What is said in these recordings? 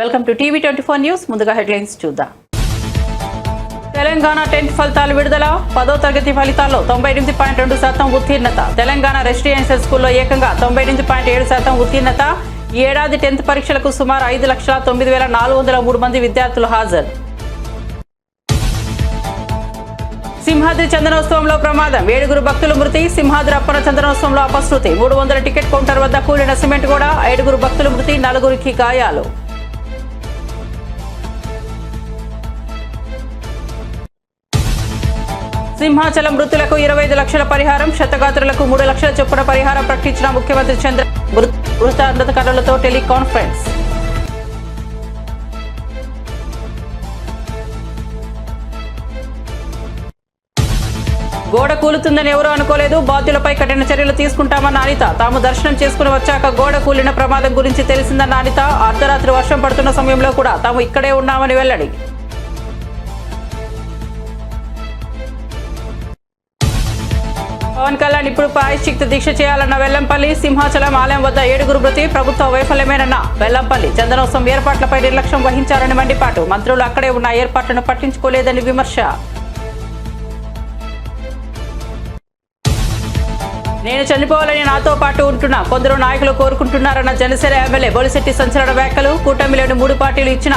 Welcome to టీవీ24 news. ముందుగా headlines చూద్దాం. తెలంగాణ 10th ఫలితాలు విడుదల. 10వ తరగతి ఫలితాల్లో 98.2% ఉత్తీర్ణత. తెలంగాణ రెసిడెన్షియల్ స్కూల్లో ఏకంగా 98.7% ఉత్తీర్ణత. ఈ ఏడాది 10th పరీక్షలకు సుమారు 5,09,403 మంది విద్యార్థులు హాజరు. సింహాద్రి చందనోత్సవంలో ప్రమాదం. 7 భక్తులు మృతి. సింహాద్రి అప్పన చందనోత్సవంలో అపశృతి. 300 టికెట్ కౌంటర్ వద్ద కూలిన సిమెంట్ కూడా. 5 భక్తులు మృతి, 4 గాయాలు. సింహాచలం మృతులకు 25 లక్షల పరిహారం. క్షతగాత్రులకు 3 లక్షల చొప్పున పరిహారం ప్రకటించిన ముఖ్యమంత్రి చంద్ర. మృతాంతకారులతో టెలికాన్ఫరెన్స్. గోడ కూలుతుందని ఎవరూ అనుకోలేదు. బాధ్యులపై కఠిన చర్యలు తీసుకుంటామన్న అనిత. తాము దర్శనం చేసుకుని వచ్చాక గోడ కూలిన ప్రమాదం గురించి తెలిసిందన్న అనిత. అర్ధరాత్రి వర్షం పడుతున్న సమయంలో కూడా తాము ఇక్కడే ఉన్నామని వెల్లడి. పవన్ కళ్యాణ్ ఇప్పుడు ప్రాయశ్చిత్త దీక్ష చేయాలన్న వెల్లంపల్లి. సింహాచలం ఆలయం వద్ద 7 మృతి. ప్రభుత్వ వైఫల్యమేనన్న వెల్లంపల్లి. చందనోత్సవం ఏర్పాట్లపై నిర్లక్ష్యం వహించారని మండిపాటు. మంత్రులు అక్కడే ఉన్న ఏర్పాట్లను పట్టించుకోలేదని విమర్శ. నేను చనిపోవాలని నాతో పాటు ఉంటున్నా కొందరు నాయకులు కోరుకుంటున్నారన్న జనసేన ఎమ్మెల్యే బొలిశెట్టి సంచలన వ్యాఖ్యలు. కూటమిలోని 3 పార్టీలు ఇచ్చిన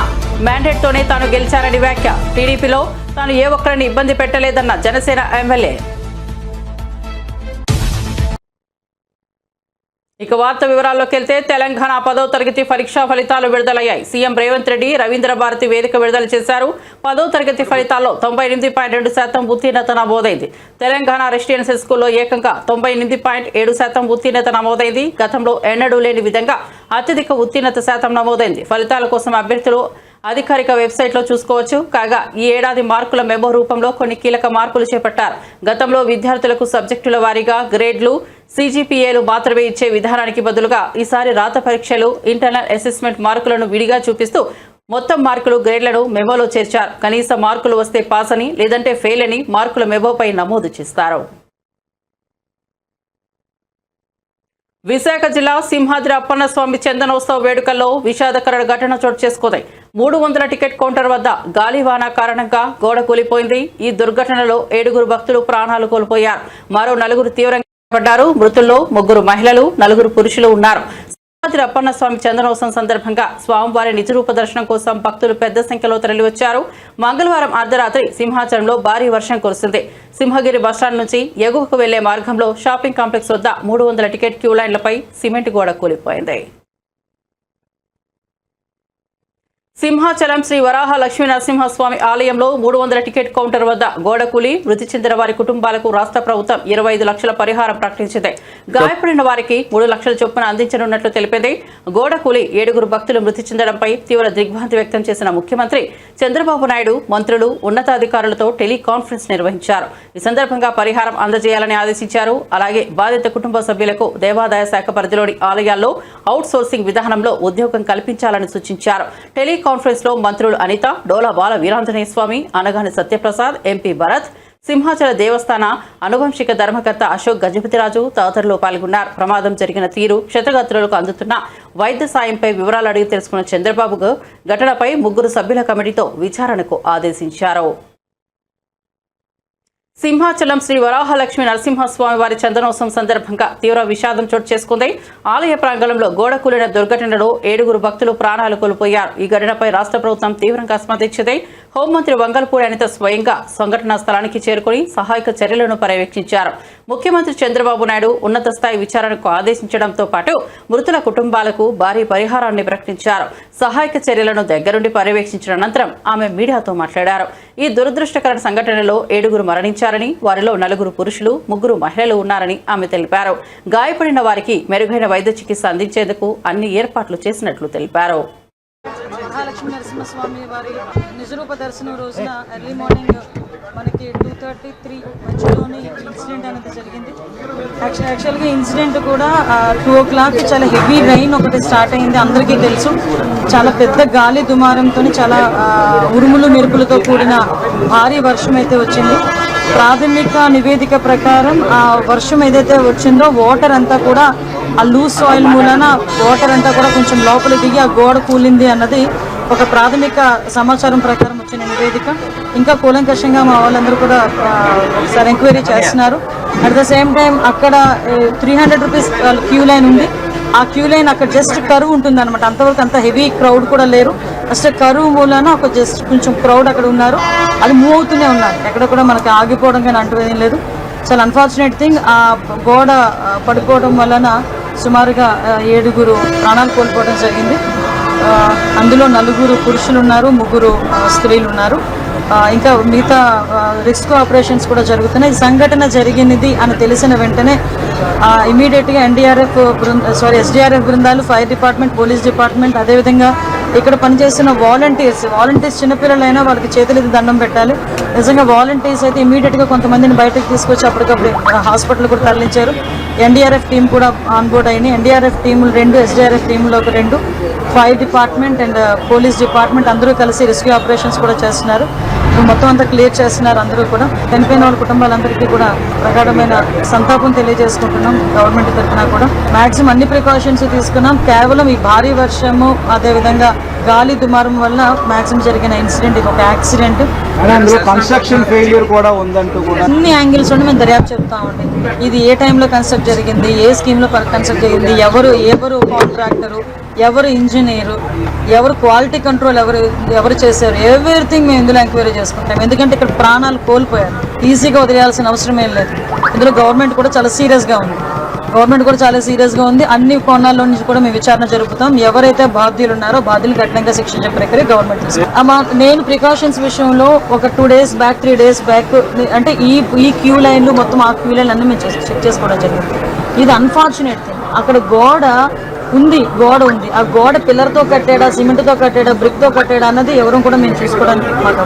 మ్యాండేట్తోనే తాను గెలిచారని వ్యాఖ్య. టీడీపీలో తాను ఏ ఒక్కరిని ఇబ్బంది పెట్టలేదన్న జనసేన ఎమ్మెల్యే. ఇక వార్త వివరాల్లోకి వెళ్తే తెలంగాణ 10వ తరగతి పరీక్షా ఫలితాలు విడుదలయ్యాయి. సీఎం రేవంత్ రెడ్డి రవీంద్ర భారతి వేదిక విడుదల చేశారు. 10వ తరగతి ఫలితాల్లో 98.2% ఉత్తీర్ణత నమోదైంది. తెలంగాణ రెసిడెన్షియల్ స్కూల్లో ఏకంగా 98.7% ఉత్తీర్ణత నమోదైంది. గతంలో ఎన్నడూ లేని విధంగా అత్యధిక ఉత్తీర్ణత శాతం నమోదైంది. ఫలితాల కోసం అభ్యర్థులు అధికారిక వెబ్సైట్లో చూసుకోవచ్చు. కాగా ఈ ఏడాది మార్కుల మెమో రూపంలో కొన్ని కీలక మార్పులు చేపట్టారు. గతంలో విద్యార్థులకు సబ్జెక్టుల వారీగా గ్రేడ్లు, CGPAలు మాత్రమే ఇచ్చే విధానానికి బదులుగా ఈసారి రాత పరీక్షలు, ఇంటర్నల్ అసెస్మెంట్ మార్కులను విడిగా చూపిస్తూ మొత్తం మార్కులు, గ్రేడ్లను మెమోలో చేర్చారు. కనీస మార్కులు వస్తే పాస్ అని, లేదంటే ఫెయిల్ అని మార్కుల మెమోపై నమోదు చేస్తారు. విశాఖ జిల్లా సింహాద్రి అప్పన్న స్వామి చందనోత్సవ వేడుకల్లో విషాదకర ఘటన చోటు చేసుకుంది. 300 టికెట్ కౌంటర్ వద్ద గాలివాన కారణంగా గోడ కూలిపోయింది. ఈ దుర్ఘటనలో 7 భక్తులు ప్రాణాలు కోల్పోయారు. మరో 4 తీవ్రంగా పడ్డారు. మృతుల్లో 3 మహిళలు, 4 పురుషులు ఉన్నారు. సింహాద్రి అప్పన్న స్వామి చందనోత్సవం సందర్భంగా స్వామివారి నిజరూప దర్శనం కోసం భక్తులు పెద్ద సంఖ్యలో తరలివచ్చారు. మంగళవారం అర్ధరాత్రి సింహాచలంలో భారీ వర్షం కురిసింది. సింహగిరి బస్టాండ్ నుంచి ఎగువకు వెళ్లే మార్గంలో షాపింగ్ కాంప్లెక్స్ వద్ద 300 టికెట్ క్యూ లైన్లపై సిమెంట్ గోడ కూలిపోయింది. సింహాచలం శ్రీ వరాహ లక్ష్మీ నరసింహస్వామి ఆలయంలో 300 టికెట్ కౌంటర్ వద్ద గోడ కూలి మృతి చెందిన వారి కుటుంబాలకు రాష్ట్ర ప్రభుత్వం 25 లక్షల పరిహారం ప్రకటించింది. గాయపడిన వారికి 3 లక్షల చొప్పున అందించనున్నట్లు తెలిపింది. గోడ కూలి 7 భక్తులు మృతి చెందడంపై తీవ్ర దిగ్భ్రాంతి వ్యక్తం చేసిన ముఖ్యమంత్రి చంద్రబాబు నాయుడు మంత్రులు, ఉన్నతాధికారులతో టెలికాన్ఫరెన్స్ నిర్వహించారు. ఈ సందర్భంగా పరిహారం అందజేయాలని ఆదేశించారు. అలాగే బాధిత కుటుంబ సభ్యులకు దేవాదాయ శాఖ పరిధిలోని ఆలయాల్లో అవుట్ సోర్సింగ్ విధానంలో ఉద్యోగం కల్పించాలని సూచించారు. కాన్ఫరెన్స్ లో మంత్రులు అనిత, డోలా బాల వీరాంజనేయ స్వామి, అనగాని సత్యప్రసాద్, ఎంపీ భరత్, సింహాచల దేవస్థాన అనువంశిక ధర్మకర్త అశోక్ గజపతిరాజు తదితరులు పాల్గొన్నారు. ప్రమాదం జరిగిన తీరు, క్షతగాత్రులకు అందుతున్న వైద్య సాయంపై వివరాలు అడిగి తెలుసుకున్న చంద్రబాబు ఘటనపై 3 సభ్యుల కమిటీతో విచారణకు ఆదేశించారు. సింహాచలం శ్రీ వరాహలక్ష్మి నరసింహస్వామి వారి చందనోత్సవం సందర్భంగా తీవ్ర విషాదం చోటు చేసుకుంది. ఆలయ ప్రాంగణంలో గోడ కూలిన దుర్ఘటనలో 7 భక్తులు ప్రాణాలు కోల్పోయారు. ఈ ఘటనపై రాష్ట్ర ప్రభుత్వం తీవ్రంగా స్పందించింది. హోంమంత్రి వంగల్పూడి అనిత స్వయంగా సంఘటనా స్థలానికి చేరుకుని సహాయక చర్యలను పర్యవేక్షించారు. ముఖ్యమంత్రి చంద్రబాబు నాయుడు ఉన్నత స్థాయి విచారణకు ఆదేశించడంతో పాటు మృతుల కుటుంబాలకు భారీ పరిహారాన్ని ప్రకటించారు. సహాయక చర్యలను దగ్గరుండి పర్యవేక్షించిన అనంతరం ఆమె మీడియాతో మాట్లాడారు. ఈ దురదృష్టకర సంఘటనలో 7 మరణించారని, వారిలో 4 పురుషులు, 3 మహిళలు ఉన్నారని ఆమె తెలిపారు. గాయపడిన వారికి మెరుగైన వైద్య చికిత్స అందించేందుకు అన్ని ఏర్పాట్లు చేసినట్లు తెలిపారు. మహాలక్ష్మి నరసింహస్వామి వారి నిజరూప దర్శనం రోజున ఎర్లీ మార్నింగ్ మనకి 2:33 మధ్యలోని ఇన్సిడెంట్ అనేది జరిగింది. యాక్చువల్గా ఇన్సిడెంట్ కూడా 2 o'clock చాలా హెవీ రైన్ ఒకటి స్టార్ట్ అయింది. అందరికీ తెలుసు, చాలా పెద్ద గాలి దుమారంతో చాలా ఉరుములు మెరుపులతో కూడిన భారీ వర్షం అయితే వచ్చింది. ప్రాథమిక నివేదిక ప్రకారం ఆ వర్షం ఏదైతే వచ్చిందో వాటర్ అంతా కూడా ఆ లూజ్ సాయిల్ మూలన వాటర్ అంతా కూడా కొంచెం లోపలికి దిగి ఆ గోడ కూలింది అన్నది ఒక ప్రాథమిక సమాచారం ప్రకారం వచ్చిన నివేదిక. ఇంకా కూలంకషంగా మా వాళ్ళందరూ కూడా ఒకసారి ఎంక్వైరీ చేస్తున్నారు. అట్ ద సేమ్ టైం అక్కడ 300 రూపీస్ క్యూ లైన్ ఉంది. ఆ క్యూ లైన్ అక్కడ జస్ట్ కరువు ఉంటుంది అనమాట. అంతవరకు అంత హెవీ క్రౌడ్ కూడా లేరు. ఫస్ట్ కరువు మూలన ఒక జస్ట్ కొంచెం క్రౌడ్ అక్కడ ఉన్నారు. అది మూవ్ అవుతూనే ఉన్నారు. ఎక్కడ కూడా మనకి ఆగిపోవడం కానీ అంటువేం లేదు. చాలా అన్ఫార్చునేట్ థింగ్, ఆ గోడ పడిపోవడం వలన సుమారుగా 7 ప్రాణాలు కోల్పోవడం జరిగింది. అందులో 4 పురుషులు ఉన్నారు, 3 స్త్రీలు ఉన్నారు. ఇంకా మిగతా రెస్క్యూ ఆపరేషన్స్ కూడా జరుగుతున్నాయి. ఈ సంఘటన జరిగినది అని తెలిసిన వెంటనే ఇమీడియట్గా ఎస్డిఆర్ఎఫ్ బృందాలు, ఫైర్ డిపార్ట్మెంట్, పోలీస్ డిపార్ట్మెంట్, అదేవిధంగా ఇక్కడ పనిచేస్తున్న వాలంటీర్స్ చిన్నపిల్లలైనా వాళ్ళకి చేతులెత్తి దండం పెట్టాలి. నిజంగా వాలంటీర్స్ అయితే ఇమీడియట్గా కొంతమందిని బయటకు తీసుకొచ్చి అప్పటికప్పుడు హాస్పిటల్ కూడా తరలించారు. ఎన్డీఆర్ఎఫ్ టీం కూడా ఆన్బోర్డ్ అయింది. ఎన్డీఆర్ఎఫ్ టీములు 2, ఎస్డీఆర్ఎఫ్ టీంలో ఒక 2, fire department and police department అందరూ కలిసి రెస్క్యూ ఆపరేషన్స్ కూడా చేస్తున్నారు. మొత్తం అంతా క్లియర్ చేస్తున్నారు. అందరూ కూడా చనిపోయిన వాళ్ళ కుటుంబాలందరికీ కూడా ప్రగాఢమైన సంతాపం తెలియజేసుకుంటున్నాం. గవర్నమెంట్ తరఫున కూడా మాక్సిమం అన్ని ప్రికాషన్స్ తీసుకున్నాం. కేవలం ఈ భారీ వర్షము అదేవిధంగా గాలి దుమారం వల్ల మాక్సిమం జరిగిన ఇన్సిడెంట్ ఇది ఒక యాక్సిడెంట్. కన్స్ట్రక్షన్ ఫెయిల్యూర్ కూడా ఉందంటూ కూడా అన్ని యాంగిల్స్ నుండి మేము దర్యాప్తు చెప్తామండి. ఇది ఏ టైంలో కన్స్ట్రక్ట్ జరిగింది, ఏ స్కీమ్లో కన్స్ట్రక్ట్ జరిగింది, ఎవరు కాంట్రాక్టరు, ఎవరు ఇంజనీరు, ఎవరు క్వాలిటీ కంట్రోల్ ఎవరు చేశారు, ఎవ్రీథింగ్ మేము ఇందులో ఎంక్వైరీ చేసుకుంటాం. ఎందుకంటే ఇక్కడ ప్రాణాలు కోల్పోయారు. ఈజీగా వదిలేయాల్సిన అవసరం ఏం లేదు. ఇందులో గవర్నమెంట్ కూడా చాలా సీరియస్గా ఉంది. అన్ని కోణాల్లో నుంచి కూడా మేము విచారణ జరుపుతాం. ఎవరైతే బాధ్యులు ఉన్నారో బాధ్యులు కఠినంగా శిక్షించే ప్రక్రియ గవర్నమెంట్ తీసుకుంటాం. నేను ప్రికాషన్స్ విషయంలో ఒక 2 days బ్యాక్ 3 days బ్యాక్ అంటే ఈ క్యూ లైన్లు మొత్తం ఆ క్యూ లైన్ అన్ని మేము చెక్ చేసుకోవడం జరిగింది. ఇది అన్ఫార్చునేట్ థింగ్. అక్కడ గోడ ఉంది. ఆ గోడ పిల్లర్తో కట్టాడా, సిమెంట్తో కట్టాడా, బ్రిక్తో కట్టాడా అన్నది ఎవరు కూడా మేము చూసుకోవడానికి మాకు.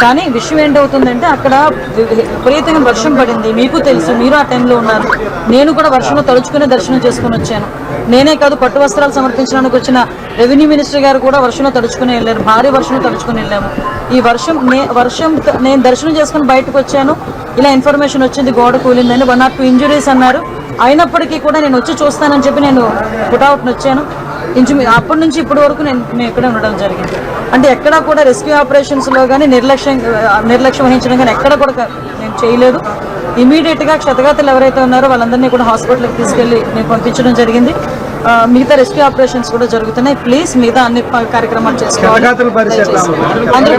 కానీ విషయం ఏంటవుతుందంటే అక్కడ విపరీతంగా వర్షం పడింది. మీకు తెలుసు, మీరు ఆ టైంలో ఉన్నారు. నేను కూడా వర్షంలో తడుచుకునే దర్శనం చేసుకుని వచ్చాను. నేనే కాదు, పట్టు వస్త్రాలు సమర్పించడానికి వచ్చిన రెవెన్యూ మినిస్టర్ గారు కూడా వర్షంలో తడుచుకుని వెళ్ళారు. భారీ వర్షంలో తడుచుకుని వెళ్ళాము. ఈ వర్షం నేను దర్శనం చేసుకుని బయటకు వచ్చాను. ఇలా ఇన్ఫర్మేషన్ వచ్చింది గోడ కూలిందని. 1 or 2 ఇంజురీస్ అన్నారు. అయినప్పటికీ కూడా నేను వచ్చి చూస్తానని చెప్పి నేను పుట్అవుట్ని వచ్చాను. అప్పటి నుంచి ఇప్పటి వరకు మేము ఇక్కడే ఉండడం జరిగింది. అంటే ఎక్కడా కూడా రెస్క్యూ ఆపరేషన్స్లో కానీ నిర్లక్ష్యం వహించడం కానీ ఎక్కడ కూడా నేను చేయలేదు. ఇమీడియట్గా క్షతగాతులు ఎవరైతే ఉన్నారో వాళ్ళందరినీ కూడా హాస్పిటల్కి తీసుకెళ్ళి నేను పంపించడం జరిగింది. మిగతా రెస్క్యూ ఆపరేషన్స్ కూడా జరుగుతున్నాయి. ప్లీజ్ మిగతా అన్ని కార్యక్రమాలు చేసుకోవాలి.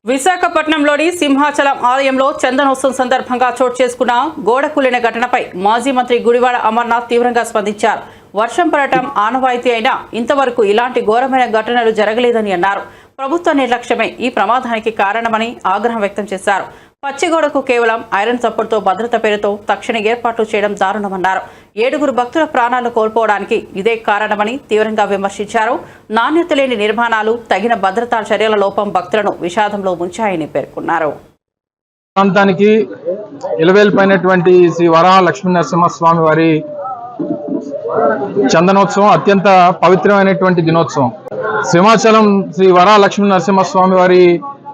విశాఖపట్నంలోని సింహాచలం ఆలయంలో చందనోత్సవం సందర్భంగా చోటు చేసుకున్న గోడ కూలిన ఘటనపై మాజీ మంత్రి గుడివాడ అమర్నాథ్ తీవ్రంగా స్పందించారు. వర్షం పడటం ఆనవాయితీ అయినా ఇంతవరకు ఇలాంటి ఘోరమైన ఘటనలు జరగలేదని అన్నారు. ప్రభుత్వ నిర్లక్ష్యమే ఈ ప్రమాదానికి కారణమని ఆగ్రహం వ్యక్తం చేశారు. పచ్చిగోడకు కేవలం ఐరన్ సపోర్ట్తో భద్రత పేరుతో తక్షణ ఏర్పాట్లు చేయడం దారుణమన్నారు. 7 భక్తుల ప్రాణాలు కోల్పోవడానికి ఇదే కారణమని తీవ్రంగా విమర్శించారు. నాణ్యత లేని నిర్మాణాలు, తగిన భద్రతా చర్యల లోపం భక్తులను విషాదంలో ముంచాయని పేర్కొన్నారు. ప్రాంతానికి ఇలవేల్పైనటువంటి శ్రీ వరాహ లక్ష్మీ నరసింహస్వామి వారి చందనోత్సవం అత్యంత పవిత్రమైనటువంటి దినోత్సవం. సింహాచలం శ్రీ వరాహ లక్ష్మీ నరసింహస్వామి వారి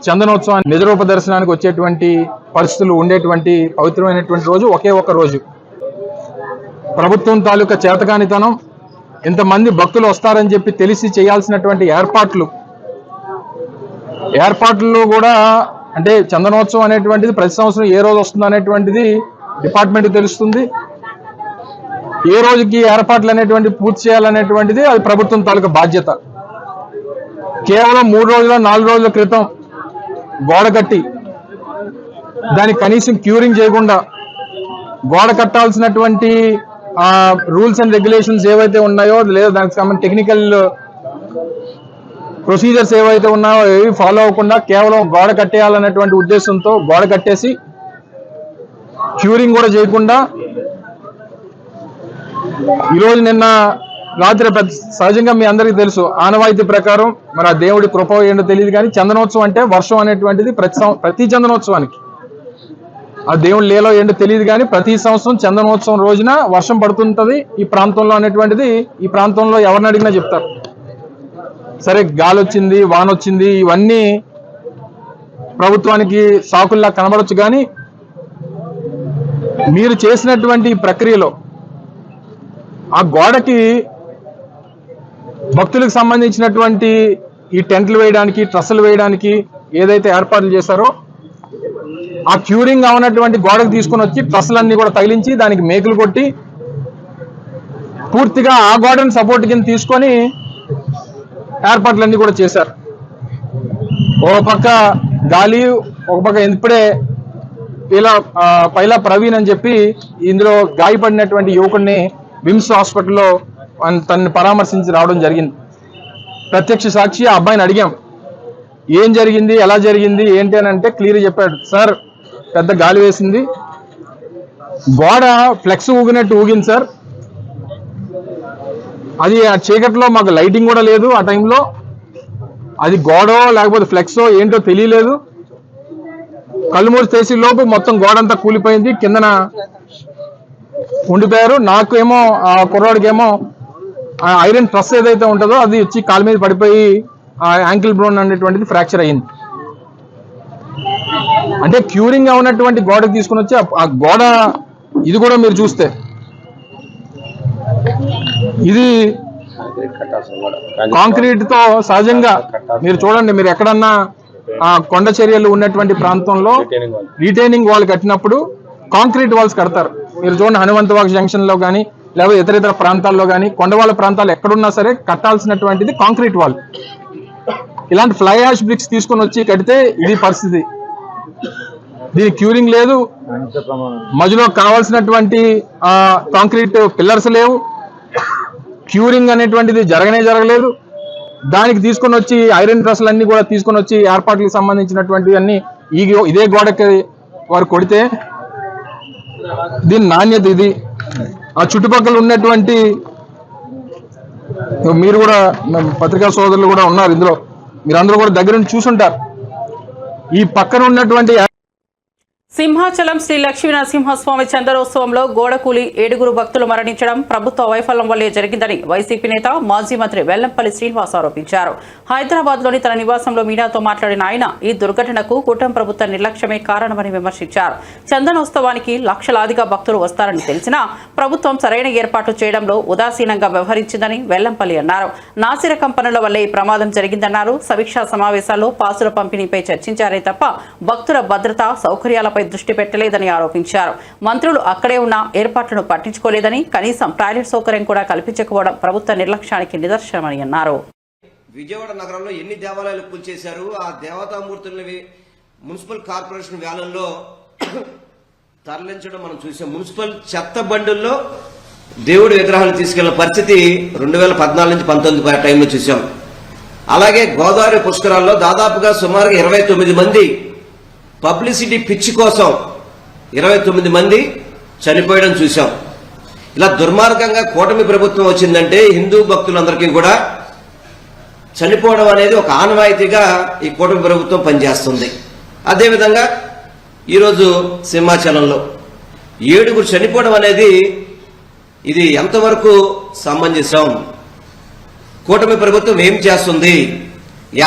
చందనోత్సవాన్ని నిజరూప దర్శనానికి వచ్చేటువంటి పరిస్థితులు ఉండేటువంటి పవిత్రమైనటువంటి రోజు ఒకే ఒక రోజు. ప్రభుత్వం తాలూకా చేతకానితనం, ఇంతమంది భక్తులు వస్తారని చెప్పి తెలిసి చేయాల్సినటువంటి ఏర్పాట్లు కూడా, అంటే చందనోత్సవం అనేటువంటిది ప్రతి సంవత్సరం ఏ రోజు వస్తుంది అనేటువంటిది డిపార్ట్మెంట్ తెలుస్తుంది. ఏ రోజుకి ఏర్పాట్లు అనేటువంటి పూర్తి చేయాలనేటువంటిది అది ప్రభుత్వం తాలూకా బాధ్యత. కేవలం 3 రోజుల 4 రోజుల క్రితం గోడ కట్టి దానికి కనీసం క్యూరింగ్ చేయకుండా గోడ కట్టాల్సినటువంటి రూల్స్ అండ్ రెగ్యులేషన్స్ ఏవైతే ఉన్నాయో, లేదా దానికి సంబంధించిన టెక్నికల్ ప్రొసీజర్స్ ఏవైతే ఉన్నాయో ఏవి ఫాలో అవ్వకుండా కేవలం గోడ కట్టేయాలనేటువంటి ఉద్దేశంతో గోడ కట్టేసి క్యూరింగ్ కూడా చేయకుండా ఈరోజు నిన్న రాత్రి సహజంగా మీ అందరికీ తెలుసు ఆనవాయితీ ప్రకారం, మరి ఆ దేవుడి కృప ఏంటో తెలియదు కానీ చందనోత్సవం అంటే వర్షం అనేటువంటిది ప్రతి చందనోత్సవానికి ఆ దేవుడి లేలో ఏంటో తెలియదు కానీ ప్రతి సంవత్సరం చందనోత్సవం రోజున వర్షం పడుతుంటది ఈ ప్రాంతంలో అనేటువంటిది ఈ ప్రాంతంలో ఎవరిని అడిగినా చెప్తారు. సరే గాలి వచ్చింది, వాన వచ్చింది, ఇవన్నీ ప్రభుత్వానికి సాకుల్లా కనబడొచ్చు కానీ మీరు చేసినటువంటి ప్రక్రియలో ఆ గోడకి భక్తులకు సంబంధించినటువంటి ఈ టెంట్లు వేయడానికి, ట్రస్సులు వేయడానికి ఏదైతే ఏర్పాట్లు చేశారో ఆ క్యూరింగ్ ఉన్నటువంటి గోడకు తీసుకుని వచ్చి ట్రస్సులన్నీ కూడా తగిలించి దానికి మేకులు కొట్టి పూర్తిగా ఆ గోడను సపోర్ట్ కింద తీసుకొని ఏర్పాట్లన్నీ కూడా చేశారు. ఒక పక్క గాలి, ఒక పక్క ఇప్పుడే పైలా ప్రవీణ్ అని చెప్పి ఇందులో గాయపడినటువంటి యువకుడిని విమ్స్ హాస్పిటల్లో తనని పరామర్శించి రావడం జరిగింది. ప్రత్యక్ష సాక్షి ఆ అబ్బాయిని అడిగాం, ఏం జరిగింది, ఎలా జరిగింది ఏంటి అని అంటే క్లియర్ చెప్పాడు. సార్, పెద్ద గాలి వేసింది, గోడ ఫ్లెక్స్ ఊగినట్టు ఊగింది సార్. అది ఆ చీకట్లో మాకు లైటింగ్ కూడా లేదు ఆ టైంలో. అది గోడో లేకపోతే ఫ్లెక్సో ఏంటో తెలియలేదు. కళ్ళు మూసి చేసి లోపు మొత్తం గోడంతా కూలిపోయింది, కిందన ఉండిపోయారు. నాకేమో ఆ కుర్రాడికేమో ఐరన్ ట్రస్ ఏదైతే ఉంటుందో అది వచ్చి కాలు మీద పడిపోయి ఆ యాంకిల్ బ్రోన్ అనేటువంటిది ఫ్రాక్చర్ అయ్యింది. అంటే క్యూరింగ్ ఉన్నటువంటి గోడకు తీసుకుని వచ్చి ఆ గోడ ఇది కూడా మీరు చూస్తే ఇది కాంక్రీట్ తో సహజంగా మీరు చూడండి, మీరు ఎక్కడన్నా ఆ కొండ చర్యలు ఉన్నటువంటి ప్రాంతంలో రిటైనింగ్ వాల్ కట్టినప్పుడు కాంక్రీట్ వాల్స్ కడతారు. మీరు చూడండి, హనుమంతవాగ్ జంక్షన్ లో కానీ లేకపోతే ఇతర ప్రాంతాల్లో కానీ కొండవాళ్ళ ప్రాంతాలు ఎక్కడున్నా సరే కట్టాల్సినటువంటిది కాంక్రీట్ వాల్. ఇలాంటి ఫ్లై యాష్ బ్రిక్స్ తీసుకొని వచ్చి కడితే ఇది పరిస్థితి. దీని క్యూరింగ్ లేదు, మధ్యలో కావాల్సినటువంటి కాంక్రీట్ పిల్లర్స్ లేవు, క్యూరింగ్ అనేటువంటిది జరగలేదు. దానికి తీసుకొని వచ్చి ఐరన్ ట్రస్లు అన్ని కూడా తీసుకొని వచ్చి ఏర్పాట్లకు సంబంధించినటువంటివి అన్ని ఇదే గోడకి వారు కొడితే దీని నాణ్యత ఇది. ఆ చుట్టుపక్కల ఉన్నటువంటి మీరు కూడా పత్రికా సోదరులు కూడా ఉన్నారు ఇందులో, మీరందరూ కూడా దగ్గర నుంచి చూసుంటారు. ఈ పక్కన ఉన్నటువంటి సింహాచలం శ్రీ లక్ష్మీనరసింహస్వామి చందనోత్సవంలో గోడకూలి 7 భక్తులు మరణించడం ప్రభుత్వ వైఫల్యం వల్లే జరిగిందని వైసీపీ నేత మాజీ మంత్రి వెల్లంపల్లి శ్రీనివాస్ ఆరోపించారు. హైదరాబాద్లోని తన నివాసంలో మీడియాతో మాట్లాడిన ఆయన ఈ దుర్ఘటనకు కూటమి ప్రభుత్వ నిర్లక్ష్యమే కారణమని విమర్శించారు. చందనోత్సవానికి లక్షలాదిగా భక్తులు వస్తారని తెలిసినా ప్రభుత్వం సరైన ఏర్పాట్లు చేయడంలో ఉదాసీనంగా వ్యవహరించిందని వెల్లంపల్లి అన్నారు. నాసిరకం పనుల వల్లే ఈ ప్రమాదం జరిగిందన్నారు. సమీక్షా సమావేశాల్లో పాసుల పంపిణీపై చర్చించారే తప్ప భక్తుల భద్రత, సౌకర్యాలపై దృష్టి పెట్టలేదని ఆరోపించారు. మంత్రులు అక్కడే ఉన్న ఏర్పాట్లను పట్టించుకోలేదని, కనీసం టాయిలెట్ సౌకర్యం కూడా కల్పించకపోవడం ప్రభుత్వ నిర్లక్ష్యానికి నిదర్శనమని అన్నారు. విజయవాడ నగరంలో ఎన్ని దేవాలయాలు కూల్చేశారు. ఆ దేవతామూర్తుల్ని మున్సిపల్ కార్పొరేషన్ వ్యాలంలో తరలించడం మనం చూసాం. మున్సిపల్ చెత్త బండుల్లో దేవుడి విగ్రహాలు తీసుకెళ్లిన పరిస్థితి 2014 నుంచి 19 టైంలో చూసాం. అలాగే గోదావరి పుష్కరాల్లో దాదాపుగా సుమారుగా 29 మంది పబ్లిసిటీ పిచ్చి కోసం 29 మంది చనిపోయడం చూశాం. ఇలా దుర్మార్గంగా కూటమి ప్రభుత్వం వచ్చిందంటే హిందూ భక్తులందరికీ కూడా చనిపోవడం అనేది ఒక ఆనవాయితీగా ఈ కూటమి ప్రభుత్వం పనిచేస్తుంది. అదేవిధంగా ఈరోజు సింహాచలంలో 7 చనిపోవడం అనేది ఇది ఎంతవరకు సమంజసం? కూటమి ప్రభుత్వం ఏం చేస్తుంది?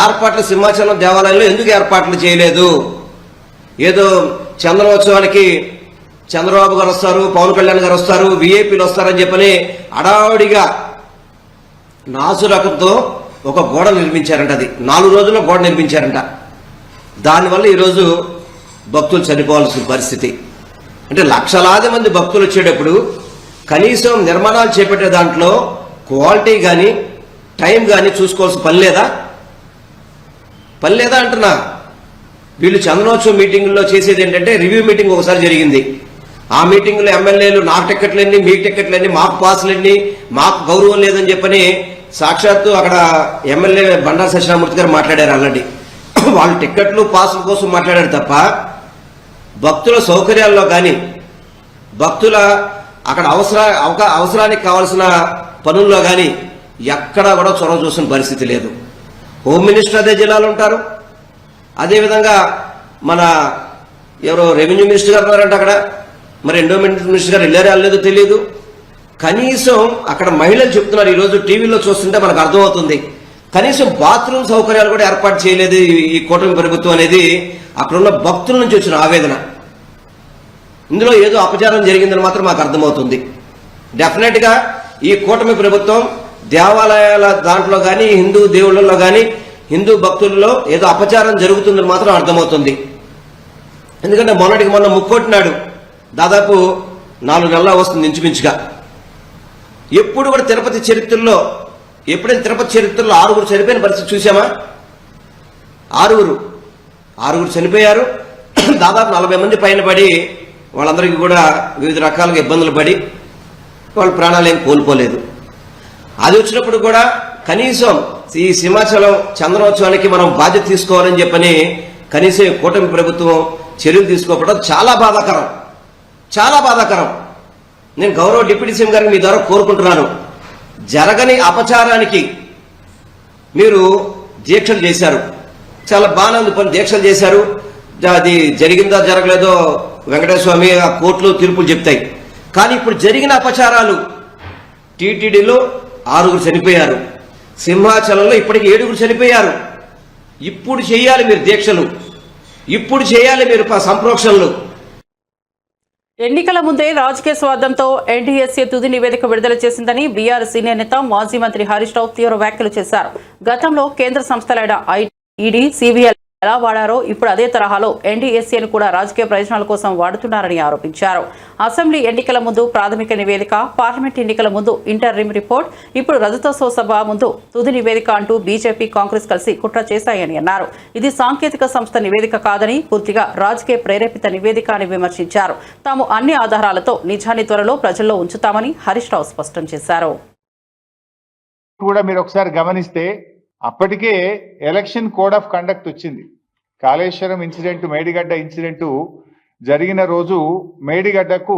ఏర్పాట్లు సింహాచలం దేవాలయంలో ఎందుకు ఏర్పాట్లు చేయలేదు? ఏదో చంద్రోత్సవానికి చంద్రబాబు గారు వస్తారు, పవన్ కళ్యాణ్ గారు వస్తారు, విఐపీలు వస్తారని చెప్పని అడావుడిగా నాసురకంతో ఒక గోడ నిర్మించారంట. అది 4 రోజుల్లో గోడ నిర్మించారంట. దానివల్ల ఈరోజు భక్తులు చనిపోవాల్సిన పరిస్థితి. అంటే లక్షలాది మంది భక్తులు వచ్చేటప్పుడు కనీసం నిర్మాణాలు చేపట్టే దాంట్లో క్వాలిటీ కానీ టైం కానీ చూసుకోవాల్సిన పని లేదా అంటున్నా. వీళ్ళు చందనోత్సవం మీటింగుల్లో చేసేది ఏంటంటే రివ్యూ మీటింగ్ ఒకసారి జరిగింది. ఆ మీటింగ్లో ఎమ్మెల్యేలు నాకు టికెట్లన్నీ, మీకు టికెట్లన్నీ, మాకు పాసులన్నీ, మాకు గౌరవం లేదని చెప్పని సాక్షాత్తు అక్కడ ఎమ్మెల్యే బండారు సత్యనారాయణమూర్తి గారు మాట్లాడారు. ఆల్రెడీ వాళ్ళు టికెట్లు పాసుల కోసం మాట్లాడారు తప్ప భక్తుల సౌకర్యాల్లో కానీ భక్తుల అక్కడ అవసరానికి కావాల్సిన పనుల్లో కానీ ఎక్కడా కూడా చొరవ చూసిన పరిస్థితి లేదు. హోమ్ మినిస్టర్ అదే జిల్లాలో ఉంటారు. అదేవిధంగా మన ఎవరో రెవెన్యూ మినిస్టర్ గారు ఉన్నారంటే అక్కడ, మరి ఎండోమెంట్ మినిస్టర్ గారు వెళ్ళారో వెళ్ళలేదో తెలియదు. కనీసం అక్కడ మహిళలు చెప్తున్నారు, ఈరోజు టీవీలో చూస్తుంటే మనకు అర్థమవుతుంది, కనీసం బాత్రూమ్ సౌకర్యాలు కూడా ఏర్పాటు చేయలేదు ఈ కూటమి ప్రభుత్వం అనేది అక్కడున్న భక్తుల నుంచి వచ్చిన ఆవేదన. ఇందులో ఏదో అపచారం జరిగిందని మాత్రం మాకు అర్థమవుతుంది. డెఫినెట్ గా ఈ కూటమి ప్రభుత్వం దేవాలయాల దాంట్లో కానీ హిందూ దేవుళ్ళలో కానీ హిందూ భక్తుల్లో ఏదో అపచారం జరుగుతుందని మాత్రం అర్థమవుతుంది. ఎందుకంటే మొన్నటికి మొన్న ముక్కోటినాడు దాదాపు 4 నెలల వస్తుంది ఇంచుమించుగా. ఎప్పుడు కూడా తిరుపతి చరిత్రలో ఎప్పుడైతే తిరుపతి చరిత్రలో 6 చనిపోయిన పరిస్థితి చూసామా? 6 చనిపోయారు. దాదాపు 40 మంది పైన పడి వాళ్ళందరికీ కూడా వివిధ రకాలుగా ఇబ్బందులు పడి వాళ్ళ ప్రాణాలు ఏం కోల్పోలేదు. అది వచ్చినప్పుడు కూడా కనీసం ఈ సింహాచలం చందనోత్సవానికి మనం బాధ్యత తీసుకోవాలని చెప్పని కనీసం ఈ కూటమి ప్రభుత్వం చర్యలు తీసుకోకపోవడం చాలా బాధాకరం. నేను గౌరవ డిప్యూటీ సీఎం గారికి మీ ద్వారా కోరుకుంటున్నాను, జరగని అపచారానికి మీరు దీక్షలు చేశారు, చాలా బాగానే ఉంది పని, దీక్షలు చేశారు. అది జరిగిందా జరగలేదో వెంకటేశ్వర స్వామి ఆ కోర్టులో తీర్పులు చెప్తాయి. కానీ ఇప్పుడు జరిగిన అపచారాలు, టీటీడీలో 6 చనిపోయారు, సింహాచలంలో ఇప్పటికి 7 చనిపోయారు. ఇప్పుడు చేయాలి మీరు దీక్షలు, ఇప్పుడు చేయాలి మీరు సంప్రోక్షణలు. ఎన్నికల ముందే రాజకీయ స్వార్థంతో ఎన్డీఎస్ఏ తుది నివేదిక విడుదల చేసిందని బీఆర్ సీనియర్ నేత మాజీ మంత్రి హరీష్ రావు తీవ్ర వ్యాఖ్యలు చేశారు. గతంలో కేంద్ర సంస్థలైన ఈడీ, సిబిఐ ఎలా వాడారో ఇప్పుడు అదే తరహాలో ఎన్డీఎస్ఏను కూడా రాజకీయ ప్రయోజనాల కోసం వాడుతున్నారని ఆరోపించారు. అసెంబ్లీ ఎన్నికల ముందు ప్రాథమిక నివేదిక, పార్లమెంట్ ఎన్నికల ముందు ఇంటర్రిమ్ రిపోర్ట్, ఇప్పుడు రజతోత్సవ సభ ముందు తుది నివేదిక అంటూ బీజేపీ, కాంగ్రెస్ కలిసి కుట్ర చేశాయని అన్నారు. ఇది సాంకేతిక సంస్థ నివేదిక కాదని, పూర్తిగా రాజకీయ ప్రేరేపిత నివేదిక అని విమర్శించారు. తాము అన్ని ఆధారాలతో నిజాన్ని త్వరలో ప్రజల్లో ఉంచుతామని హరీష్ రావు స్పష్టం చేశారు. కూడా మీరు ఒకసారి గమనిస్తే అప్పటికే ఎలక్షన్ కోడ్ ఆఫ్ కండక్ట్ వచ్చింది. కాళేశ్వరం ఇన్సిడెంట్, మేడిగడ్డ ఇన్సిడెంట్ జరిగిన రోజు మేడిగడ్డకు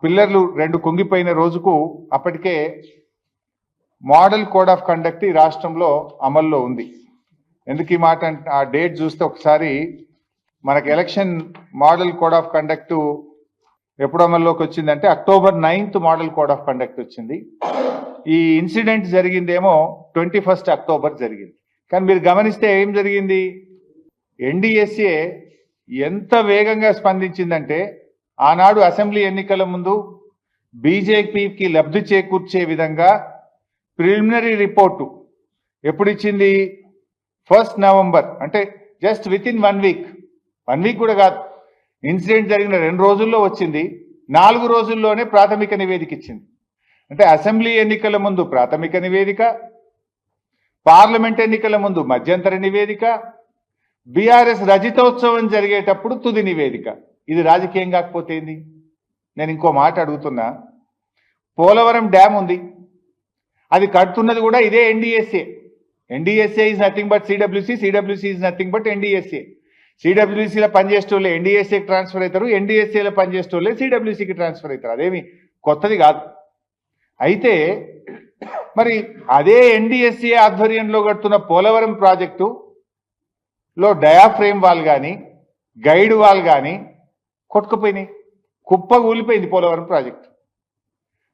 పిల్లర్లు 2 కుంగిపోయిన రోజుకు అప్పటికే మోడల్ కోడ్ ఆఫ్ కండక్ట్ ఈ రాష్ట్రంలో అమల్లో ఉంది. ఎందుకు ఈ మాట ఆ డేట్ చూస్తే ఒకసారి మనకు election model code of conduct ఎప్పుడు అమల్లోకి వచ్చిందంటే October 9th model code of conduct వచ్చింది. ఈ ఇన్సిడెంట్ జరిగిందేమో 21st October జరిగింది. కానీ మీరు గమనిస్తే ఏం జరిగింది, ఎన్డీఎస్ఏ ఎంత వేగంగా స్పందించిందంటే ఆనాడు అసెంబ్లీ ఎన్నికల ముందు బీజేపీకి లబ్ధి చేకూర్చే విధంగా ప్రిలిమినరీ రిపోర్టు ఎప్పుడు ఇచ్చింది, 1st November, అంటే జస్ట్ విత్ ఇన్ 1 వీక్ కూడా కాదు, ఇన్సిడెంట్ జరిగిన 2 రోజుల్లో వచ్చింది. 4 రోజుల్లోనే ప్రాథమిక నివేదిక ఇచ్చింది. అంటే అసెంబ్లీ ఎన్నికల ముందు ప్రాథమిక నివేదిక, పార్లమెంట్ ఎన్నికల ముందు మధ్యంతర నివేదిక, బీఆర్ఎస్ రజతోత్సవం జరిగేటప్పుడు తుది నివేదిక. ఇది రాజకీయం కాకపోతే ఏంది? నేను ఇంకో మాట అడుగుతున్నా, పోలవరం డ్యామ్ ఉంది, అది కడుతున్నది కూడా ఇదే NDSA. NDSA is nothing but CWC, CWC is nothing but NDSA. సిడబ్ల్యూసీలో పనిచేసేటోళ్ళే ఎన్డీఎస్ఏకి ట్రాన్స్ఫర్ అవుతారు, ఎన్డీఎస్ఏలో పనిచేసేటోళ్ళే సిడబ్ల్యూసీకి ట్రాన్స్ఫర్ అవుతారు. అదేమి కొత్తది కాదు. అయితే మరి అదే ఎన్డీఎస్ఏ ఆధ్వర్యంలో కడుతున్న పోలవరం ప్రాజెక్టులో డయాఫ్రేమ్ వాల్ కానీ గైడ్ వాల్ కానీ కొట్టుకుపోయినాయి, కుప్పగూలిపోయింది పోలవరం ప్రాజెక్టు.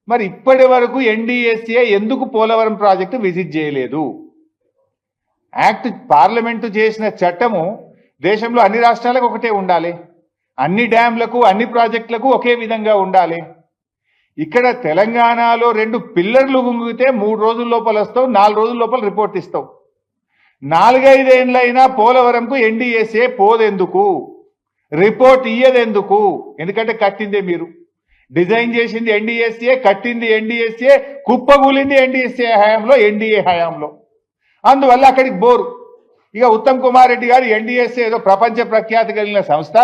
మరి ఇప్పటి వరకు ఎన్డీఎస్ఏ ఎందుకు పోలవరం ప్రాజెక్టు విజిట్ చేయలేదు? యాక్ట్ పార్లమెంటు చేసిన చట్టము దేశంలో అన్ని రాష్ట్రాలకు ఒకటే ఉండాలి, అన్ని డ్యాంలకు అన్ని ప్రాజెక్టులకు ఒకే విధంగా ఉండాలి. ఇక్కడ తెలంగాణలో 2 పిల్లర్లు గుంగితే 3 రోజుల లోపల వస్తావు, 4 రోజుల లోపల రిపోర్ట్ ఇస్తావు. 4-5 ఏళ్ళైనా పోలవరంకు ఎన్డీఎస్ఏ పోదెందుకు, రిపోర్ట్ ఇయ్యదెందుకు? ఎందుకంటే కట్టిందే మీరు, డిజైన్ చేసింది ఎన్డీఎస్ఏ, కట్టింది ఎన్డీఎస్ఏ, కుప్పగూలింది ఎన్డీఎస్ఏ హయాంలో, ఎన్డీఏ హయాంలో. అందువల్ల అక్కడికి బోరు. ఇక ఉత్తమ్ కుమార్ రెడ్డి గారు ఎన్డీఎస్ఏ ఏదో ప్రపంచ ప్రఖ్యాతి కలిగిన సంస్థ,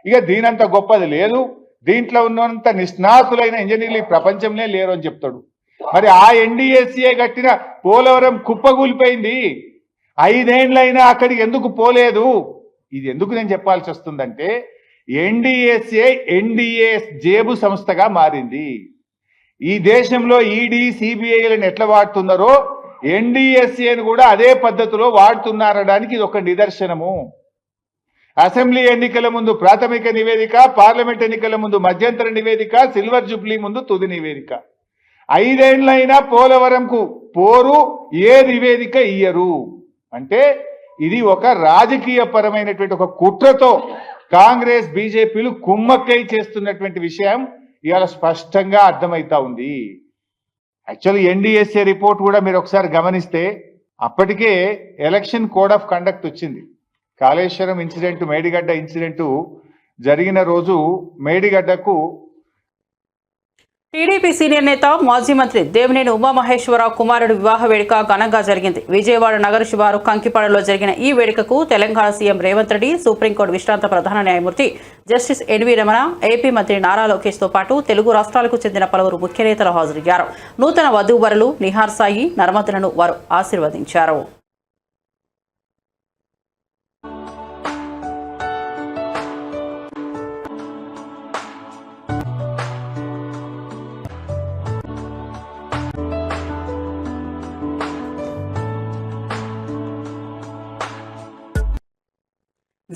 ఇక దీనంత గొప్పది లేదు, దీంట్లో ఉన్నంత నిష్ణాతులైన ఇంజనీర్లు ఈ ప్రపంచంలో లేరు అని చెప్తాడు. మరి ఆ ఎన్డీఎస్ఏ కట్టిన పోలవరం కుప్పగూలిపోయింది, 5 ఏళ్ళైనా అక్కడికి ఎందుకు పోలేదు? ఇది ఎందుకు నేను చెప్పాల్సి వస్తుందంటే ఎన్డీఎస్ఏ ఎన్డీఏ జేబు సంస్థగా మారింది. ఈ దేశంలో ఈడీ, సిబిఐలను ఎట్లా వాడుతున్నారో ఎన్డీఎస్ఏను కూడా అదే పద్ధతిలో వాడుతున్నారనడానికి ఇది ఒక నిదర్శనము. అసెంబ్లీ ఎన్నికల ముందు ప్రాథమిక నివేదిక, పార్లమెంట్ ఎన్నికల ముందు మధ్యంతర నివేదిక, సిల్వర్ జూబ్లీ ముందు తుది నివేదిక. 5 ఏళ్ళైనా పోలవరంకు పోరు, ఏ నివేదిక ఇయ్యరు. అంటే ఇది ఒక రాజకీయ పరమైనటువంటి ఒక కుట్రతో కాంగ్రెస్, బీజేపీలు కుమ్మక్కై చేస్తున్నటువంటి విషయం ఇవాళ స్పష్టంగా అర్థమవుతా ఉంది. యాక్చువల్లీ ఎన్డీఎస్ఏ రిపోర్ట్ కూడా మీరు ఒకసారి గమనిస్తే అప్పటికే ఎలక్షన్ కోడ్ ఆఫ్ కండక్ట్ వచ్చింది. కాళేశ్వరం ఇన్సిడెంట్, మేడిగడ్డ ఇన్సిడెంట్ జరిగిన రోజు మేడిగడ్డకు టీడీపీ సీనియర్ నేత మాజీ మంత్రి దేవినేని ఉమామహేశ్వరరావు కుమారుడు వివాహ వేడుక ఘనంగా జరిగింది. విజయవాడ నగర శివారు కంకిపాడులో జరిగిన ఈ వేడుకకు తెలంగాణ సీఎం రేవంత్ రెడ్డి, సుప్రీంకోర్టు విశ్రాంత ప్రధాన న్యాయమూర్తి జస్టిస్ ఎన్వి రమణ, ఏపీ మంత్రి నారా లోకేష్ తో పాటు తెలుగు రాష్ట్రాలకు చెందిన పలువురు ముఖ్య నేతలు హాజరయ్యారు. నూతన వధూవరులు నిహార్ సాయి, నర్మదలను వారు ఆశీర్వదించారు.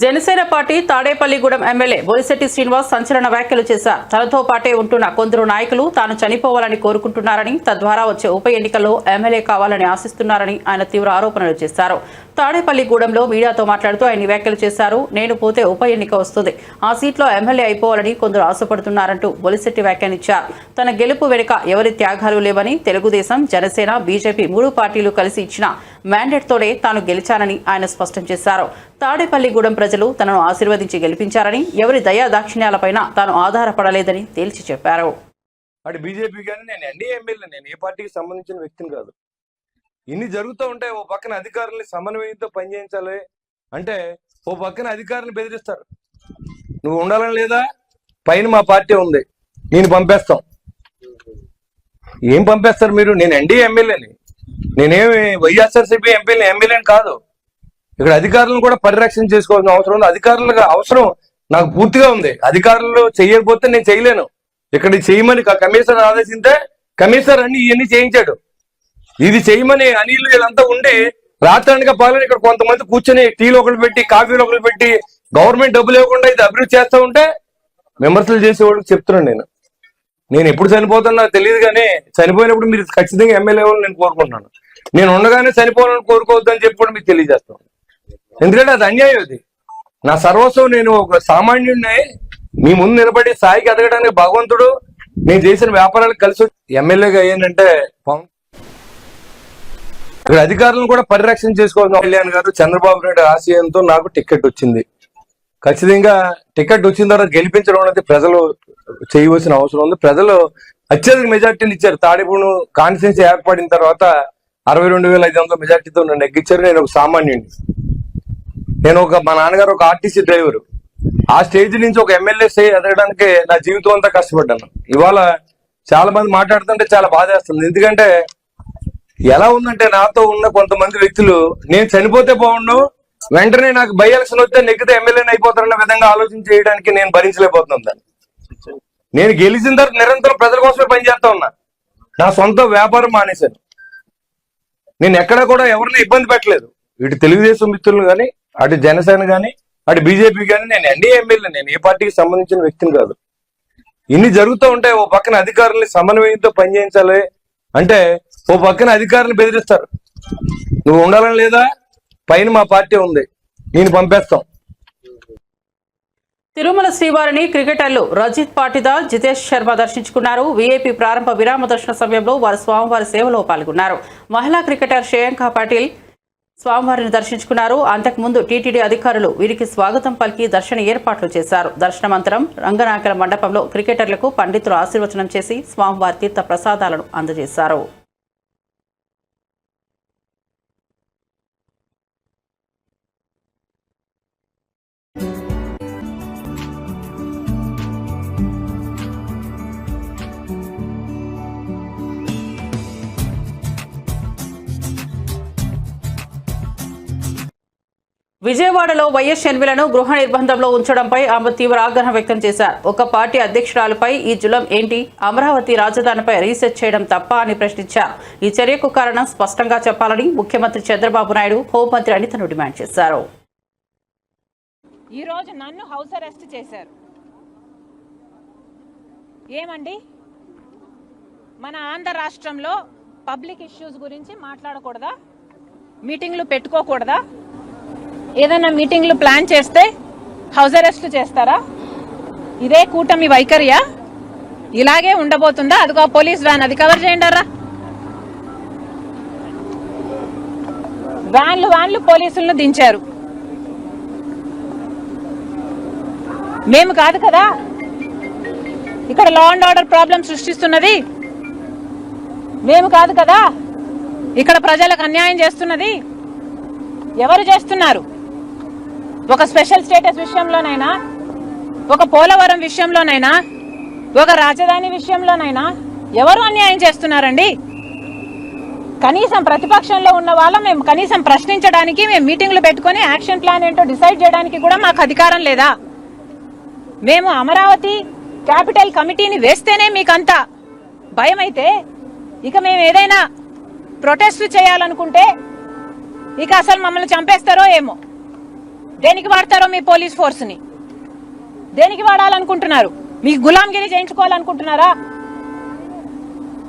జనసేన పార్టీ తాడేపల్లిగూడెం ఎమ్మెల్యే బొలిశెట్టి శ్రీనివాస్ సంచలన వ్యాఖ్యలు చేశారు. తనతో పాటే ఉంటున్న కొందరు నాయకులు తాను చనిపోవాలని కోరుకుంటున్నారని, తద్వారా వచ్చే ఉప ఎన్నికల్లో ఎమ్మెల్యే కావాలని ఆశిస్తున్నారని ఆయన తీవ్ర ఆరోపణలు చేశారు. తాడేపల్లిగూడెంలో మీడియాతో మాట్లాడుతూ ఆయన వ్యాఖ్యలు చేశారు. నేను పోతే ఉప ఎన్నిక వస్తుంది, ఆ సీట్లో ఎమ్మెల్యే అయిపోవాలని కొందరు ఆశపడుతున్నారంటూ బొలిశెట్టి వ్యాఖ్యానించారు. తన గెలుపు వెనుక ఎవరి త్యాగాలు లేవని, తెలుగుదేశం, జనసేన, బీజేపీ 3 పార్టీలు కలిసి ఇచ్చిన మ్యాండేట్తోనే తాను గెలిచానని ఆయన స్పష్టం చేశారు. తాడేపల్లిగూడెం ప్రజలు తనను ఆశీర్వదించి గెలిపించారని, ఎవరి దయా దాక్షిణ్యాలపైన తాను ఆధారపడలేదని తేల్చి చెప్పారు. అటు బీజేపీ కానీ నేను ఎన్డీఏ ఎమ్మెల్యే, నేను ఏ పార్టీకి సంబంధించిన వ్యక్తిని కాదు. ఇన్ని జరుగుతూ ఉంటాయి. ఓ పక్కన అధికారుల్ని సమన్వయంతో పనిచేయించాలి అంటే ఓ పక్కన అధికారులను బెదిరిస్తారు. నువ్వు ఉండాలని లేదా, పైన మా పార్టీ ఉంది, నేను పంపేస్తాం. ఏం పంపేస్తారు మీరు? నేను ఎన్డీఏ ఎమ్మెల్యేని, నేనేమి వైఎస్ఆర్సీపీ ఎమ్మెల్యేని కాదు. ఇక్కడ అధికారులను కూడా పరిరక్షణ చేసుకోవాల్సిన అవసరం ఉంది. అధికారులకు అవసరం నాకు పూర్తిగా ఉంది. అధికారులు చేయకపోతే నేను చేయలేను. ఇక్కడ చేయమని కమిషనర్ ఆదేశిస్తే కమిషనర్ అన్ని ఇవన్నీ చేయించాడు. ఇది చేయమని అనిల్ వీళ్ళంతా ఉండి రాత్రానిక పాలన ఇక్కడ కొంతమంది కూర్చొని టీలు ఒకరు పెట్టి, కాఫీలు ఒకరు పెట్టి, గవర్నమెంట్ డబ్బులు ఇవ్వకుండా ఇది అభివృద్ధి చేస్తూ ఉంటే విమర్శలు చేసేవాళ్ళకి చెప్తున్నాను. నేను ఎప్పుడు చనిపోతాను నాకు తెలియదు, కానీ చనిపోయినప్పుడు మీరు ఖచ్చితంగా ఎమ్మెల్యే అవ్వాలని నేను కోరుకుంటున్నాను. నేను ఉండగానే చనిపోవాలని కోరుకోవద్దు అని చెప్పి కూడా మీకు తెలియజేస్తాను. ఎందుకంటే అది అన్యాయం. అది నా సర్వస్వం. నేను ఒక సామాన్యుడిని మీ ముందు నిలబడి స్థాయికి ఎదగడానికి భగవంతుడు నేను చేసిన వ్యాపారాలకు కలిసి ఎమ్మెల్యేగా అయ్యానంటే ఇక్కడ అధికారులను కూడా పరిరక్షణ చేసుకోవాల్సిన కళ్యాణ్ గారు, చంద్రబాబు నాయుడు ఆశయంతో నాకు టికెట్ వచ్చింది. ఖచ్చితంగా టికెట్ వచ్చిన తర్వాత గెలిపించడం అనేది ప్రజలు చేయవలసిన అవసరం ఉంది. ప్రజలు అత్యధిక మెజార్టీని ఇచ్చారు. తాడేపూడి కాన్స్టిట్యున్సీ ఏర్పడిన తర్వాత 62,500 మెజార్టీతో నన్ను నెగ్గించారు. నేను ఒక సామాన్యుడిని. మా నాన్నగారు ఒక ఆర్టీసీ డ్రైవరు. ఆ స్టేజ్ నుంచి ఒక ఎమ్మెల్యే ఎదగడానికి నా జీవితం అంతా కష్టపడ్డాను. ఇవాళ చాలా మంది మాట్లాడుతుంటే చాలా బాధేస్తుంది. ఎందుకంటే ఎలా ఉందంటే నాతో ఉన్న కొంతమంది వ్యక్తులు నేను చనిపోతే బాగుండు, వెంటనే నాకు బై ఎలక్షన్ వస్తే నెగ్గితే ఎమ్మెల్యేని అయిపోతారన్న విధంగా ఆలోచన చేయడానికి నేను భరించలేకపోతున్నాను దాన్ని. నేను గెలిచిన తర్వాత నిరంతరం ప్రజల కోసమే పనిచేస్తా ఉన్నా. నా సొంత వ్యాపారం మానేశాను. నేను ఎక్కడా కూడా ఎవరిని ఇబ్బంది పెట్టలేదు. ఇటు తెలుగుదేశం మిత్రులు కానీ, అటు జనసేన కానీ, అటు బీజేపీ కానీ. నేను ఎన్డీఏ ఎమ్మెల్యే, నేను ఏ పార్టీకి సంబంధించిన వ్యక్తిని కాదు. ఇన్ని జరుగుతూ ఉంటాయి. ఓ పక్కన అధికారుల్ని సమన్వయంతో పనిచేయించాలి అంటే ఓ పక్కన అధికారులను బెదిరిస్తారు. నువ్వు ఉండాలని లేదా, పైన మా పార్టీ ఉంది, నేను పంపేస్తాం. తిరుమల శ్రీవారిని క్రికెటర్లు రజిత్ పాటిదార్, జితేష్ శర్మ దర్శించుకున్నారు. వీఐపీ ప్రారంభ విరామ దర్శన సమయంలో వారు స్వామివారి సేవలో పాల్గొన్నారు. మహిళా క్రికెటర్ శ్రేయాంక పాటిల్ స్వామివారిని దర్శించుకున్నారు. అంతకుముందు టీటీడీ అధికారులు వీరికి స్వాగతం పలికి దర్శన ఏర్పాట్లు చేశారు. దర్శనానంతరం రంగనాయకుల మండపంలో క్రికెటర్లకు పండితులు ఆశీర్వచనం చేసి స్వామివారి తీర్థ ప్రసాదాలను అందజేశారు. విజయవాడలో వైఎస్ షర్మిలను గృహ నిర్బంధంలో ఉంచడంపై ఆమె తీవ్ర ఆగ్రహం వ్యక్తం చేశారు. ఒక పార్టీ అధ్యక్షురాలపై ఈ జులం ఏంటి? అమరావతి రాజధానిపై రీసెర్చ్ చేయడం తప్ప అని ప్రశ్నించారు. ఈ చర్యకు కారణం స్పష్టంగా చెప్పాలని ముఖ్యమంత్రి చంద్రబాబు నాయుడు, హోంమంత్రి అనితను డిమాండ్ చేశారు. ఈ రోజు నన్ను హౌస్ అరెస్ట్ చేశారు. ఏమండి, మన ఆంధ్ర రాష్ట్రంలో పబ్లిక్ ఇష్యూస్ గురించి మాట్లాడకూడదా? మీటింగ్లు పెట్టుకోకూడదా? ఏదైనా మీటింగ్లు ప్లాన్ చేస్తే హౌస్ అరెస్ట్ చేస్తారా? ఇదే కూటమి వైఖరియా? ఇలాగే ఉండబోతుందా? అదిగో పోలీస్ వ్యాన్, అది కవర్ చేయండి. వ్యాన్లు పోలీసులను దించారు. మేము కాదు కదా ఇక్కడ లా అండ్ ఆర్డర్ ప్రాబ్లం సృష్టిస్తున్నది, మేము కాదు కదా ఇక్కడ ప్రజలకు అన్యాయం చేస్తున్నది. ఎవరు చేస్తున్నారు? ఒక స్పెషల్ స్టేటస్ విషయంలోనైనా, ఒక పోలవరం విషయంలోనైనా, ఒక రాజధాని విషయంలోనైనా ఎవరు అన్యాయం చేస్తున్నారండి? కనీసం ప్రతిపక్షంలో ఉన్న వాళ్ళం మేము కనీసం ప్రశ్నించడానికి, మేము మీటింగ్లు పెట్టుకొని యాక్షన్ ప్లాన్ ఏంటో డిసైడ్ చేయడానికి కూడా మాకు అధికారం లేదా? మేము అమరావతి క్యాపిటల్ కమిటీని వేస్తేనే మీకంత భయం అయితే, ఇక మేము ఏదైనా ప్రొటెస్ట్ చేయాలనుకుంటే ఇక అసలు మమ్మల్ని చంపేస్తారో ఏమో. దేనికి వాడతారో మీ పోలీస్ ఫోర్స్ని? దేనికి వాడాలనుకుంటున్నారు? మీకు గులాంగిరి చేయించుకోవాలనుకుంటున్నారా?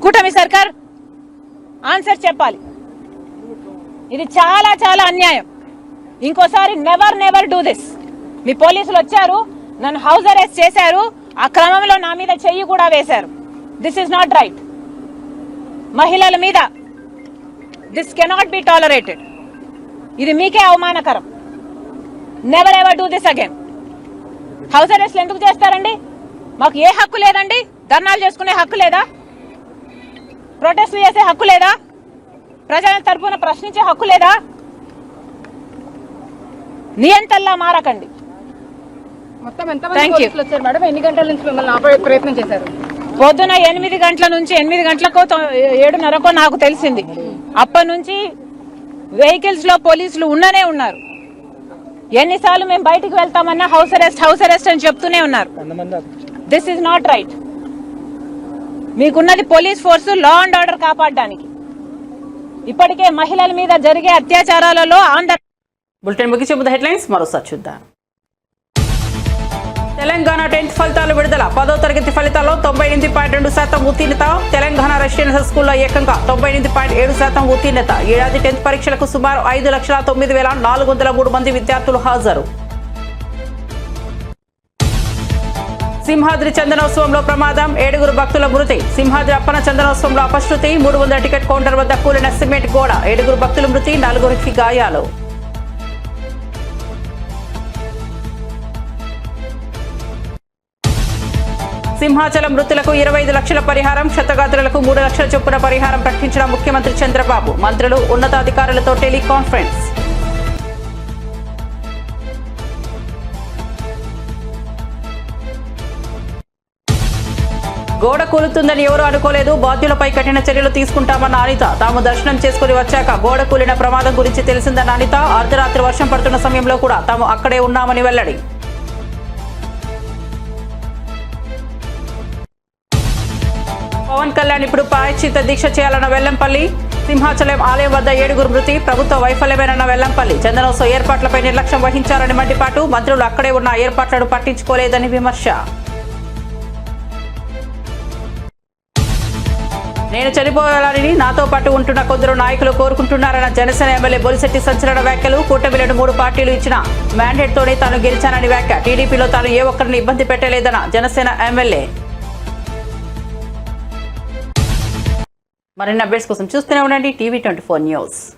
కూటమి సర్కార్ ఆన్సర్ చెప్పాలి. ఇది చాలా చాలా అన్యాయం. ఇంకోసారి నెవర్ డూ దిస్. మీ పోలీసులు వచ్చారు, నన్ను హౌస్ అరెస్ట్ చేశారు, ఆ క్రమంలో నా మీద చెయ్యి కూడా వేశారు. This is not right. మహిళల మీద దిస్ కెనాట్ బి టాలరేటెడ్. ఇది మీకే అవమానకరం. Never ever do this again. House అరెస్ట్లు ఎందుకు చేస్తారండి? మాకు ఏ హక్కు లేదండి? ధర్నాలు చేసుకునే హక్కు లేదా? ప్రొటెస్ట్లు చేసే హక్కు లేదా? ప్రజల తరఫున ప్రశ్నించే హక్కు లేదా? నియంతల్లా మారకండి. Thank you. ఎన్ని గంటల నుంచి మిమ్మల్ని ఆపే ప్రయత్నం చేశారు? పొద్దున 8 గంటల నుంచి 8 గంటలకో 7:30కో నాకు తెలిసింది. అప్పటి నుంచి వెహికల్స్ లో పోలీసులు ఉన్ననే ఉన్నారు. ఎన్నిసార్లు మేము బయటికి వెళ్తామన్నా హౌస్ అరెస్ట్ అని చెప్తూనే ఉన్నారు. This is not right. మీకున్నది police force law and order కాపాడడానికి. ఇప్పటికే మహిళల మీద జరిగే అత్యాచారాలలో ఆంధ్ర. బులెటిన్ ముగించే ముందు హెడ్లైన్స్ మరోసారి చూద్దాం. తెలంగాణ 10th ఫలితాలు విడుదల. 10వ తరగతి ఫలితాల్లో 98.2% ఉత్తీర్ణత. తెలంగాణ రెసిడెన్షియల్ స్కూల్లో ఏకంగా 98.7% ఉత్తీర్ణత. ఏడాది 10th పరీక్షలకు సుమారు 5,09,403 మంది విద్యార్థులు హాజరు. సింహాద్రి చందనోత్సవంలో ప్రమాదం. 7 భక్తుల మృతి. సింహాద్రి అప్పన చందనోత్సవంలో అపశృతి. 300 టికెట్ కౌంటర్ వద్ద కూలిన సిమెంట్ గోడ. 7 భక్తుల మృతి, 4 గాయాలు. సింహాచలం మృతులకు 25 లక్షల పరిహారం. క్షతగాత్రులకు 3 లక్షల చొప్పున పరిహారం ప్రకటించిన ముఖ్యమంత్రి చంద్రబాబు. మంత్రులు, ఉన్నతాధికారులతో టెలికాన్ఫరెన్స్. గోడ కూలుతుందని ఎవరూ అనుకోలేదు. బాధ్యులపై కఠిన చర్యలు తీసుకుంటామన్న అనిత. తాము దర్శనం చేసుకుని వచ్చాక గోడ కూలిన ప్రమాదం గురించి తెలిసిందన్న అనిత. అర్ధరాత్రి వర్షం పడుతున్న సమయంలో కూడా తాము అక్కడే ఉన్నామని వెల్లడి. పవన్ కళ్యాణ్ ఇప్పుడు ప్రాయశ్చిత్త దీక్ష చేయాలన్న వెల్లంపల్లి. సింహాచలం ఆలయం వద్ద 7 మృతి. ప్రభుత్వ వైఫల్యమేనన్న వెల్లంపల్లి. చందనోత్సవ ఏర్పాట్లపై నిర్లక్ష్యం వహించారని మండిపాటు. మంత్రులు అక్కడే ఉన్న ఏర్పాట్లను పట్టించుకోలేదని విమర్శ. నేను చనిపోవాలని నాతో పాటు ఉంటున్న కొందరు నాయకులు కోరుకుంటున్నారన్న జనసేన ఎమ్మెల్యే బొలిశెట్టి సంచలన వ్యాఖ్యలు. కూటమిలను 3 పార్టీలు ఇచ్చిన మ్యాండేట్ తోనే తాను గెలిచానని వ్యాఖ్య. టీడీపీలో తాను ఏ ఒక్కరిని ఇబ్బంది పెట్టలేదన్న జనసేన ఎమ్మెల్యే. మరిన్ని అప్డేట్స్ కోసం చూస్తూనే ఉండండి టీవీ 24 న్యూస్.